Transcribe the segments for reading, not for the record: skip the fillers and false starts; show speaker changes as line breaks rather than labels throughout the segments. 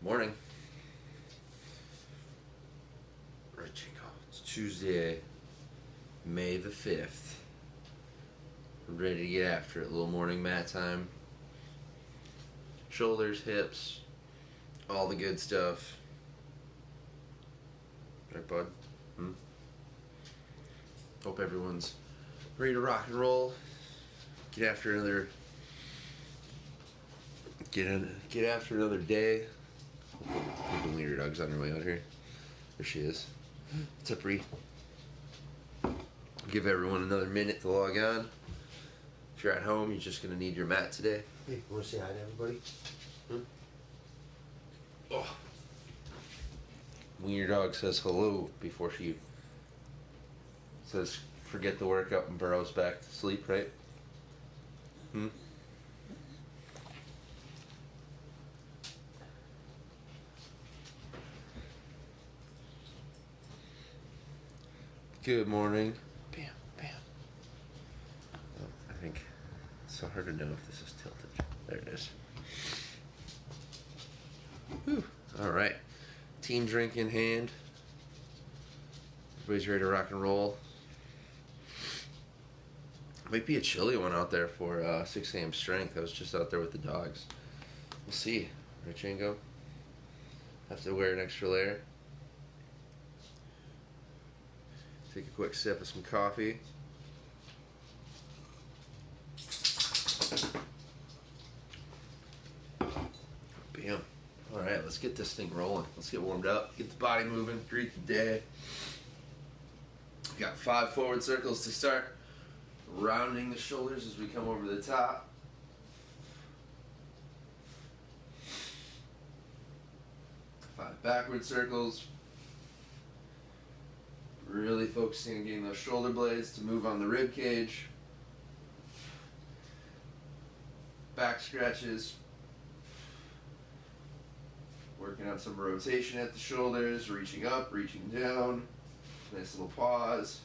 Morning. Right, Jinko. It's Tuesday, May the 5th. We're ready to get after it. A little morning mat time. Shoulders, hips, all the good stuff. Right, bud? Hope everyone's ready to rock and roll. Get after another day. The wiener dog's on her way out here. There she is. What's up, Ree? Give everyone another minute to log on. If you're at home, you're just gonna need your mat today. Hey, you wanna say hi to everybody? Oh. Wiener dog says hello before she says forget the workout and burrows back to sleep, right? Good morning. Bam, bam. Oh, I think it's so hard to know if this is tilted. There it is. Whew. All right. Team drink in hand. Everybody's ready to rock and roll. Might be a chilly one out there for 6 a.m. strength. I was just out there with the dogs. We'll see. Right, Django? Have to wear an extra layer. Take a quick sip of some coffee. Bam. Alright, let's get this thing rolling. Let's get warmed up, get the body moving, greet the day. We've got 5 forward circles to start. Rounding the shoulders as we come over the top. Five backward circles. Really focusing on getting those shoulder blades to move on the rib cage. Back scratches. Working on some rotation at the shoulders, reaching up, reaching down. Nice little pause.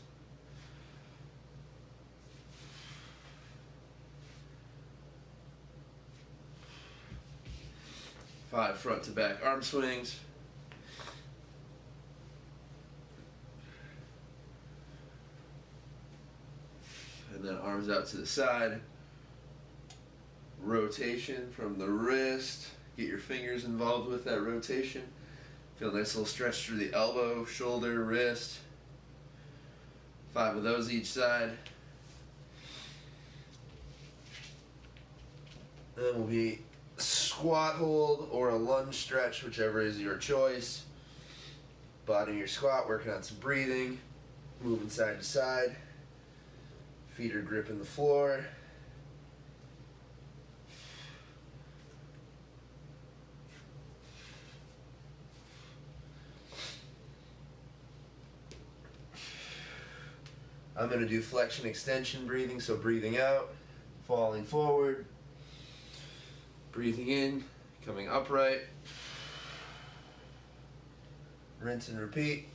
Five front to back arm swings. And then arms out to the side. Rotation from the wrist. Get your fingers involved with that rotation. Feel a nice little stretch through the elbow, shoulder, wrist. 5 of those each side. Then will be squat hold or a lunge stretch, whichever is your choice. Bottom of your squat, working on some breathing. Moving side to side. Feet are gripping the floor. I'm going to do flexion extension breathing, so breathing out, falling forward, breathing in, coming upright, rinse and repeat.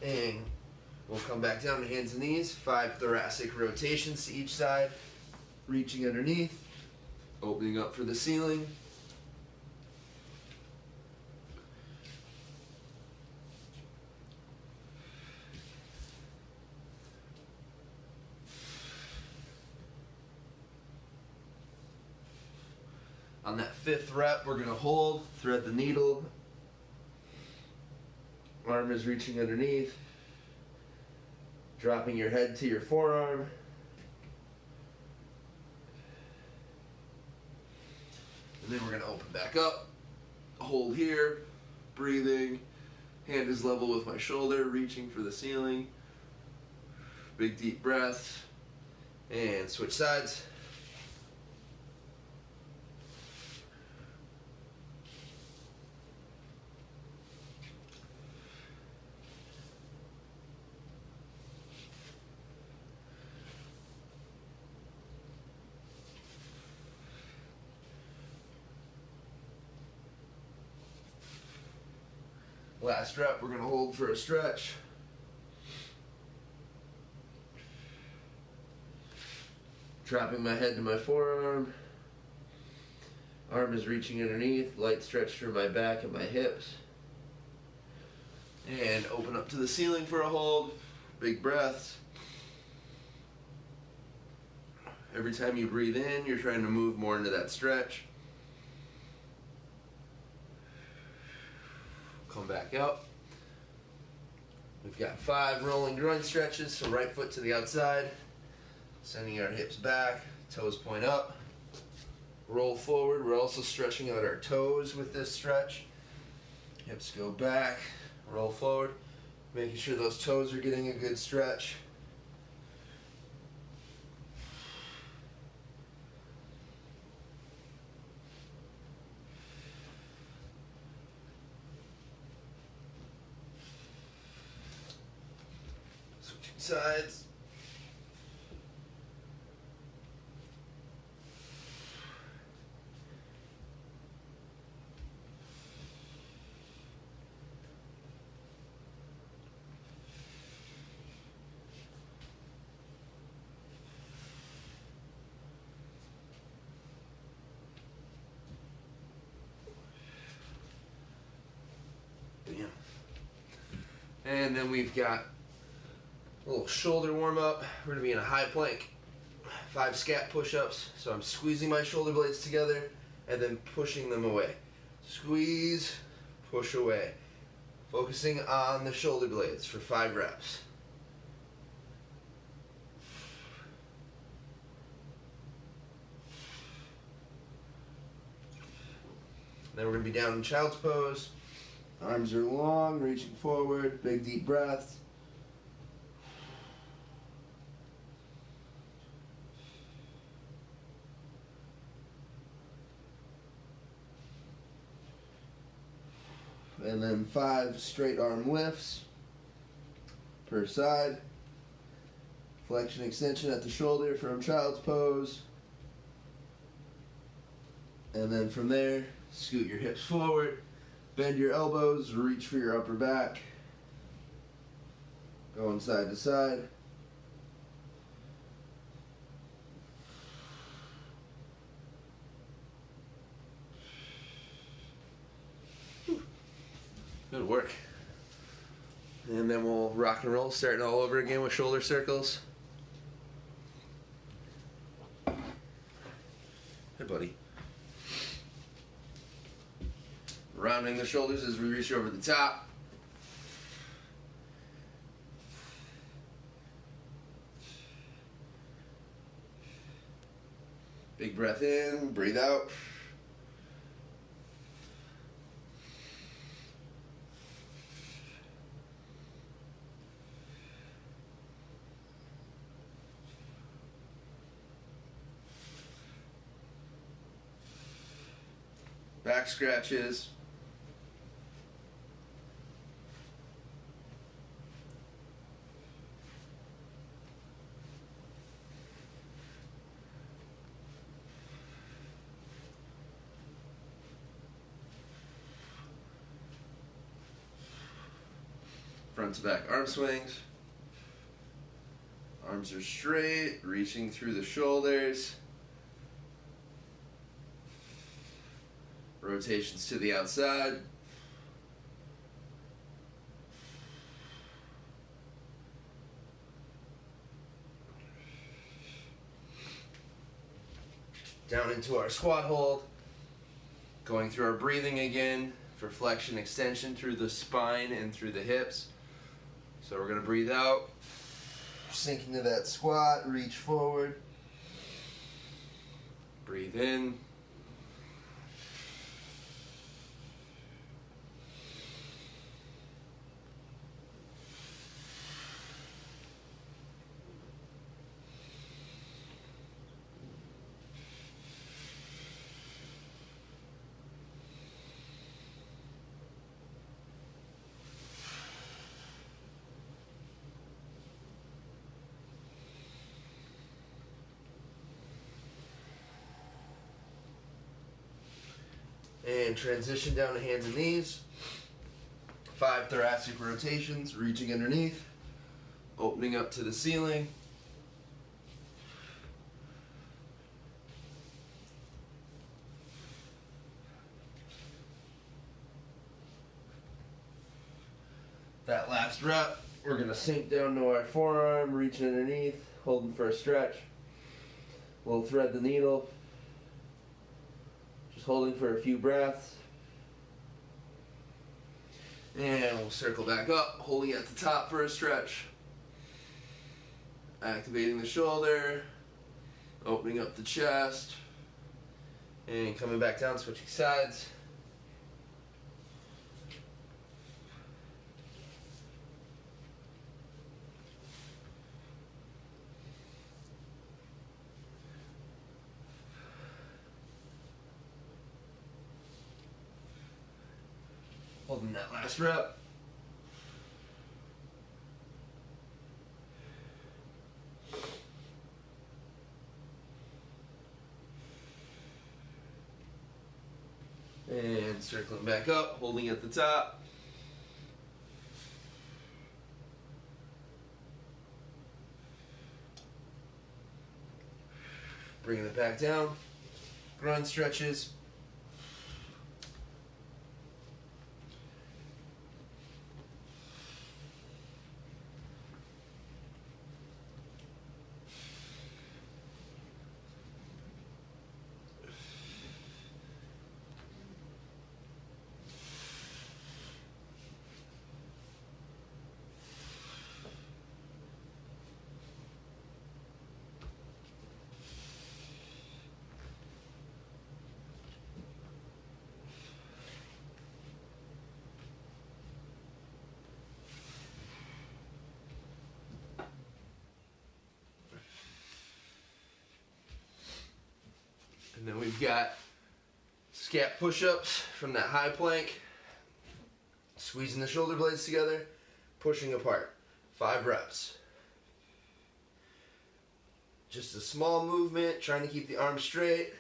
And we'll come back down to hands and knees. 5 thoracic rotations to each side. Reaching underneath. Opening up for the ceiling. On that 5th rep, we're going to hold, thread the needle. Arm is reaching underneath. Dropping your head to your forearm. And then we're going to open back up. Hold here. Breathing. Hand is level with my shoulder. Reaching for the ceiling. Big deep breaths. And switch sides. Last rep, we're going to hold for a stretch. Dropping my head to my forearm. Arm is reaching underneath, light stretch through my back and my hips. And open up to the ceiling for a hold. Big breaths. Every time you breathe in, you're trying to move more into that stretch. Come back up. We've got 5 rolling groin stretches, so right foot to the outside, sending our hips back, toes point up. Roll forward. We're also stretching out our toes with this stretch. Hips go back, roll forward, making sure those toes are getting a good stretch. Switching sides. And then we've got a little shoulder warm up. We're going to be in a high plank. 5 scap push-ups. So I'm squeezing my shoulder blades together and then pushing them away. Squeeze, push away. Focusing on the shoulder blades for 5 reps. Then we're going to be down in child's pose. Arms are long, reaching forward, big deep breaths. And then 5 straight arm lifts per side. Flexion extension at the shoulder from child's pose. And then from there, scoot your hips forward. Bend your elbows, reach for your upper back. Going side to side. Good work. And then we'll rock and roll, starting all over again with shoulder circles. Hey, buddy. Rounding the shoulders as we reach over the top. Big breath in, breathe out. Back scratches. Front to back arm swings. Arms are straight, reaching through the shoulders. Rotations to the outside. Down into our squat hold. Going through our breathing again for flexion extension through the spine and through the hips. So we're going to breathe out, sink into that squat, reach forward. Breathe in. And transition down to hands and knees. 5 thoracic rotations, reaching underneath, opening up to the ceiling. That last rep, we're going to sink down to our forearm, reaching underneath, holding for a stretch. We'll thread the needle, just holding for a few breaths. And we'll circle back up, holding at the top for a stretch. Activating the shoulder, opening up the chest, and coming back down, switching sides. Holding that last rep. And circling back up, holding at the top. Bringing it back down. Groin stretches. And then we've got scap push-ups from that high plank. Squeezing the shoulder blades together, pushing apart. 5 reps. Just a small movement, trying to keep the arms straight.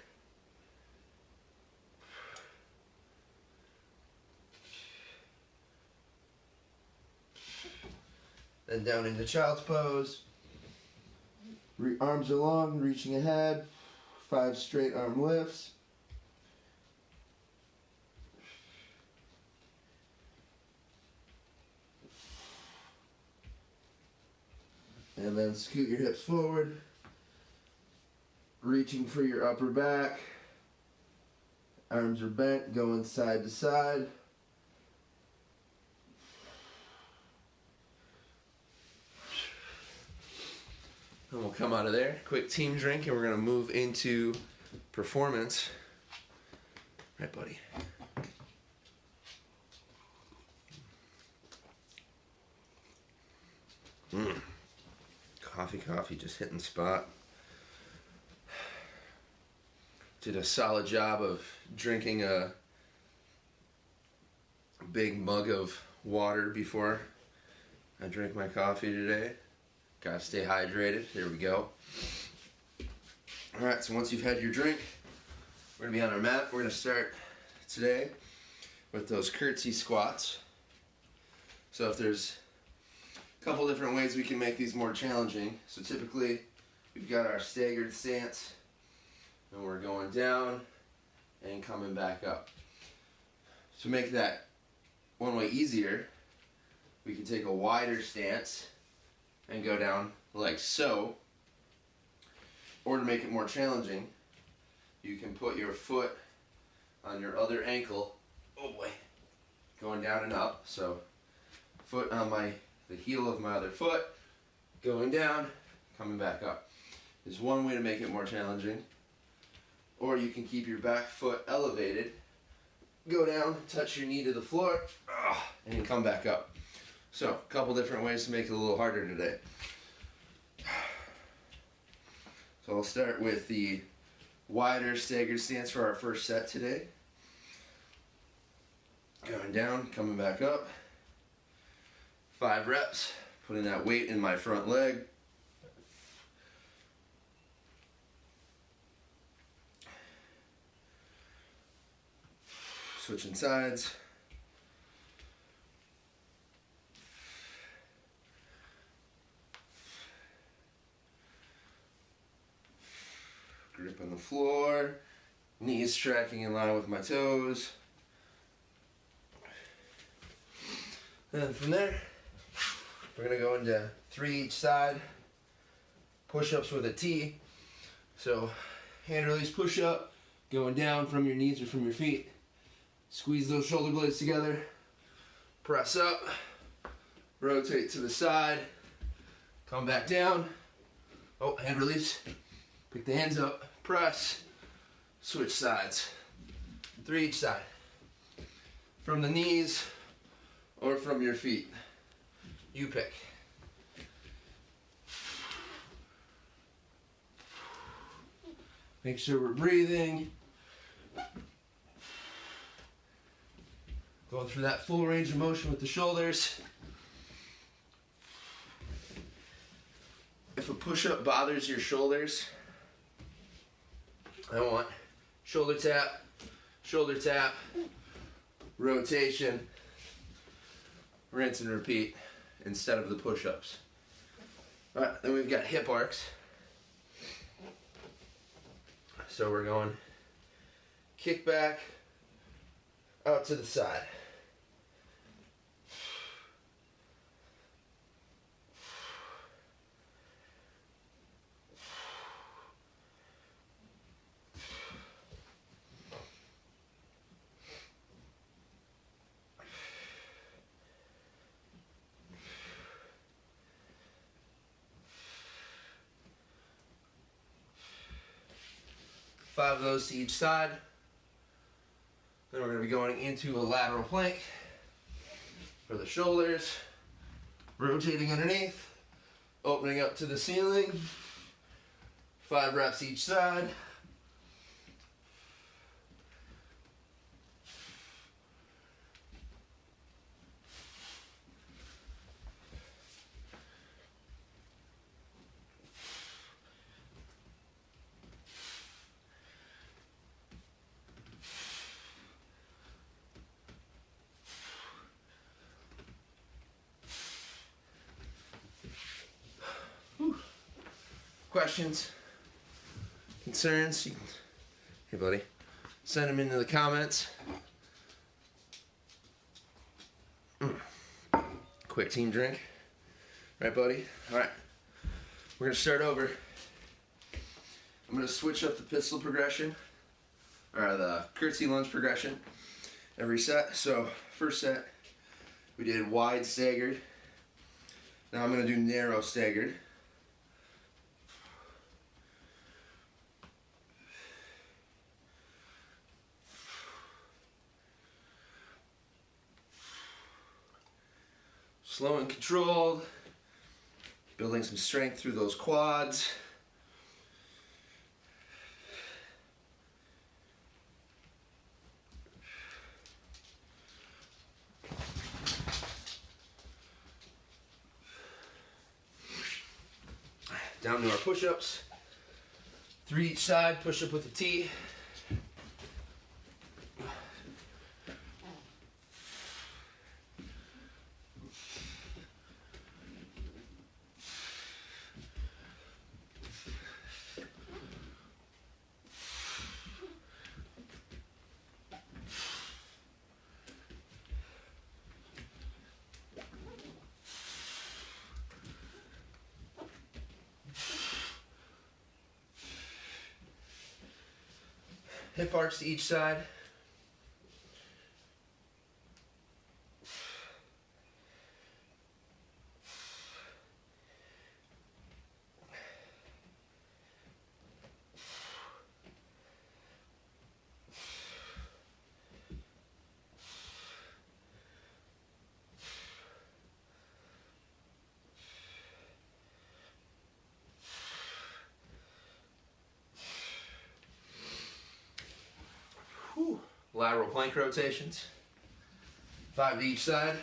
Then down into child's pose. Arms are long, reaching ahead. 5 straight arm lifts. And then scoot your hips forward. Reaching for your upper back. Arms are bent, going side to side. And we'll come out of there, quick team drink, and we're going to move into performance. Right, buddy? Coffee, just hitting the spot. Did a solid job of drinking a big mug of water before I drink my coffee today. Gotta stay hydrated. Here we go. Alright, so once you've had your drink, we're gonna be on our mat. We're gonna start today with those curtsy squats. So if there's a couple different ways we can make these more challenging. So typically, we've got our staggered stance, and we're going down and coming back up. To make that one way easier, we can take a wider stance and go down like so. Or to make it more challenging, you can put your foot on your other ankle, oh boy, going down and up. So foot on the heel of my other foot, going down, coming back up. There's one way to make it more challenging. Or you can keep your back foot elevated, go down, touch your knee to the floor, and come back up. So, a couple different ways to make it a little harder today. So I'll start with the wider staggered stance for our first set today. Going down, coming back up. 5 reps, putting that weight in my front leg. Switching sides. grip on the floor, knees tracking in line with my toes. And from there, we're gonna go into 3 each side, push-ups with a T. So hand release push-up, going down from your knees or from your feet. Squeeze those shoulder blades together, press up, rotate to the side, come back down. Oh, hand release. Pick the hands up, press, switch sides. 3 each side. From the knees or from your feet. You pick. Make sure we're breathing. Going through that full range of motion with the shoulders. If a push-up bothers your shoulders, I want shoulder tap, rotation, rinse and repeat instead of the push-ups. All right, then we've got hip arcs. So we're going kick back, out to the side. Five of those to each side. Then we're going to be going into a lateral plank for the shoulders, rotating underneath, opening up to the ceiling. 5 reps each side. Questions, concerns, hey buddy, send them into the comments. Quick team drink, right buddy? All right, we're gonna start over. I'm gonna switch up the pistol progression, or the curtsy lunge progression every set. So first set, we did wide staggered. Now I'm gonna do narrow staggered. Slow and controlled, building some strength through those quads. Down to our push-ups. 3 each side, push-up with a T. Hip arcs to each side. Lateral plank rotations. 5 to each side.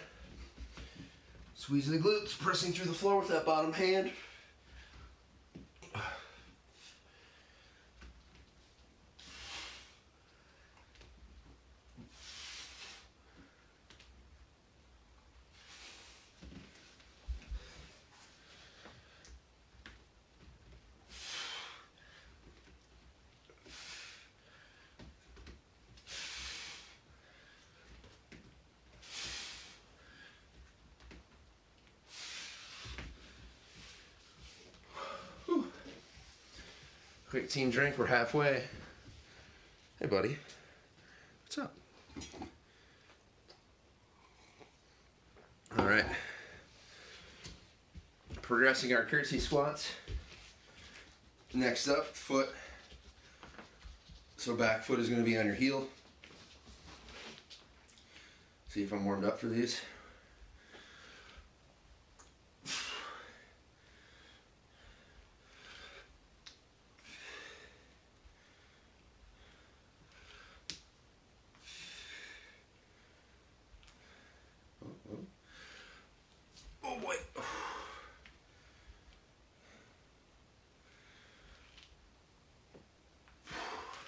Squeezing the glutes, pressing through the floor with that bottom hand. Quick team drink, we're halfway. Hey buddy, what's up? All right, progressing our curtsy squats. Next up, foot. So back foot is going to be on your heel. See if I'm warmed up for these. Oh boy.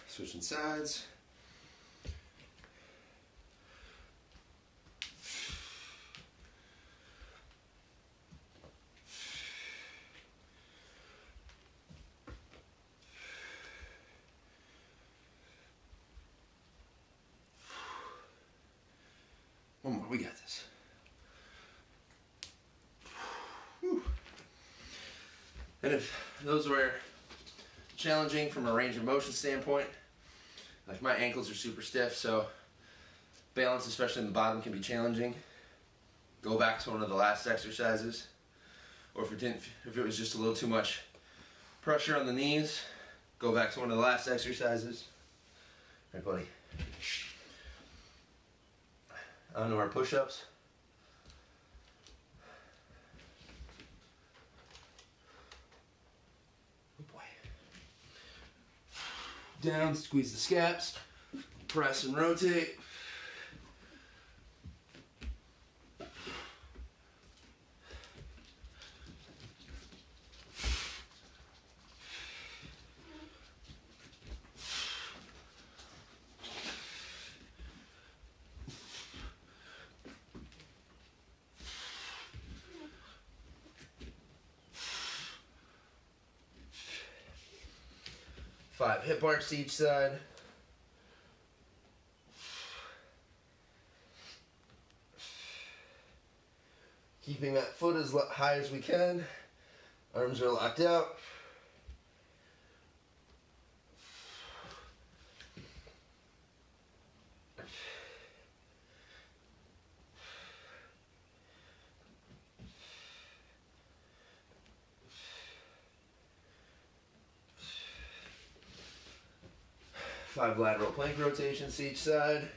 Switching sides. One more, we got this. Whew. And if those were challenging from a range of motion standpoint, like my ankles are super stiff, so balance, especially in the bottom, can be challenging. Go back to one of the last exercises, or if it was just a little too much pressure on the knees, go back to one of the last exercises. All right, buddy. On to our push-ups. Oh boy. Down, squeeze the scaps, press and rotate. Five hip arcs to each side. Keeping that foot as high as we can. Arms are locked out. Five lateral plank rotations to each side.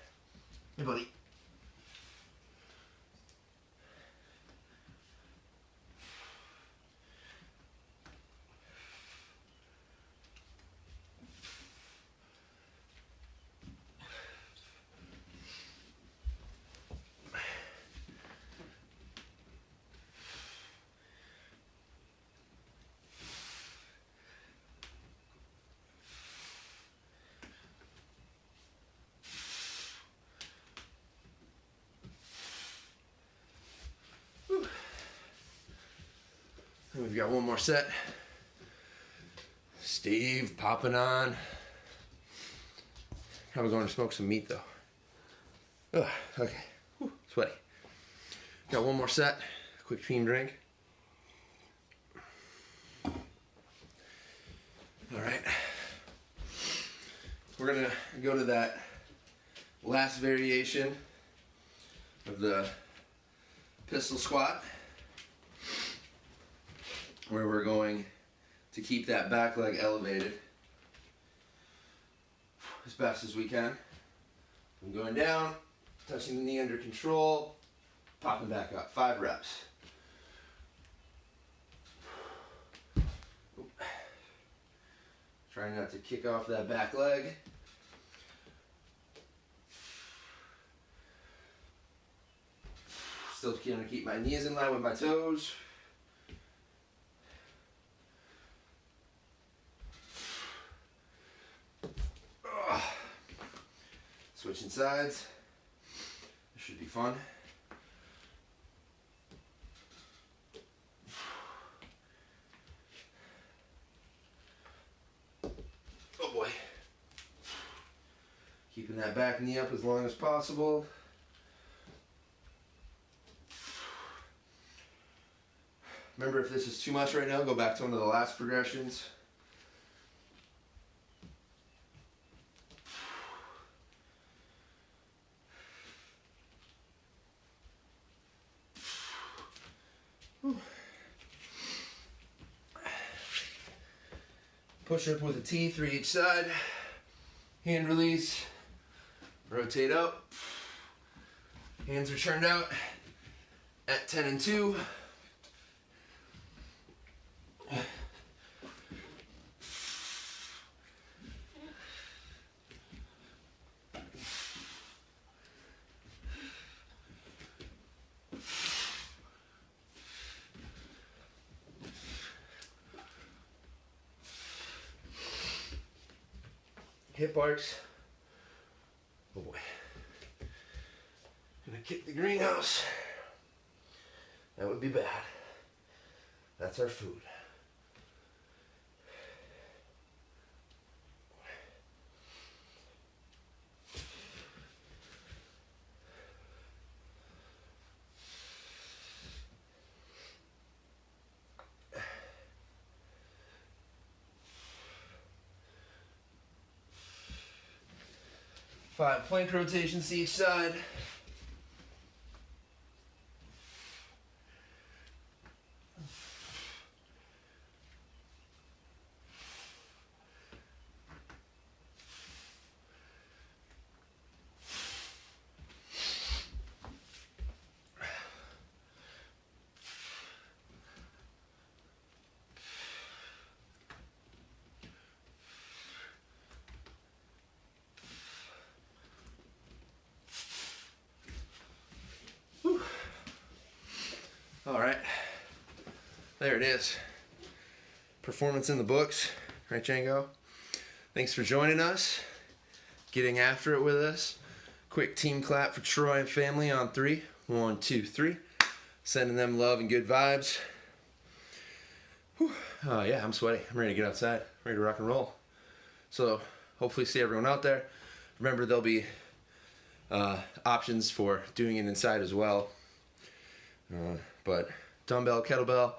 Hey, buddy. We've got one more set. Steve popping on. Probably going to smoke some meat though. Ugh, okay. Whew, sweaty. Got one more set. Quick team drink. All right. We're gonna go to that last variation of the pistol squat, where we're going to keep that back leg elevated as best as we can. I'm going down, touching the knee under control, popping back up. 5 reps. Trying not to kick off that back leg. Still going to keep my knees in line with my toes. Switching sides. This should be fun. Oh boy. Keeping that back knee up as long as possible. Remember, if this is too much right now, go back to one of the last progressions. Push up with a T, 3 each side. Hand release. Rotate up. Hands are turned out at 10 and 2. Hip arcs. Oh boy. Gonna kick the greenhouse. That would be bad. That's our food. Five plank rotations to each side. All right, there it is. Performance in the books, right, Django? Thanks for joining us, getting after it with us. Quick team clap for Troy and family on 3. 1, 2, 3. Sending them love and good vibes. Whew. Yeah, I'm sweaty. I'm ready to get outside, ready to rock and roll. So hopefully see everyone out there. Remember, there'll be options for doing it inside as well. But dumbbell, kettlebell,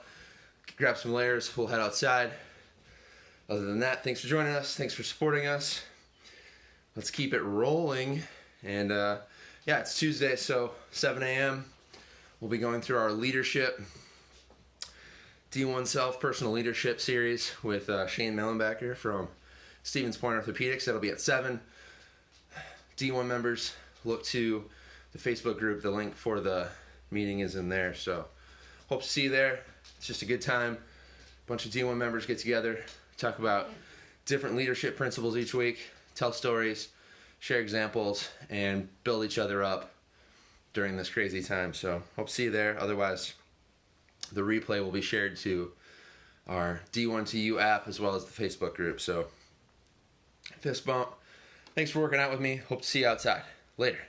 grab some layers, we'll head outside. Other than that, thanks for joining us. Thanks for supporting us. Let's keep it rolling. And yeah, it's Tuesday, so 7 a.m. We'll be going through our leadership, D1 Self Personal Leadership series with Shane Mellenbacker from Stevens Point Orthopedics. That'll be at 7. D1 members, look to the Facebook group. The link for the meeting is in there, so hope to see you there. It's just a good time. A bunch of D1 members get together, talk about different leadership principles each week, tell stories, share examples, and build each other up during this crazy time. So hope to see you there. Otherwise, the replay will be shared to our D1TU app as well as the Facebook group. So fist bump. Thanks for working out with me. Hope to see you outside. Later.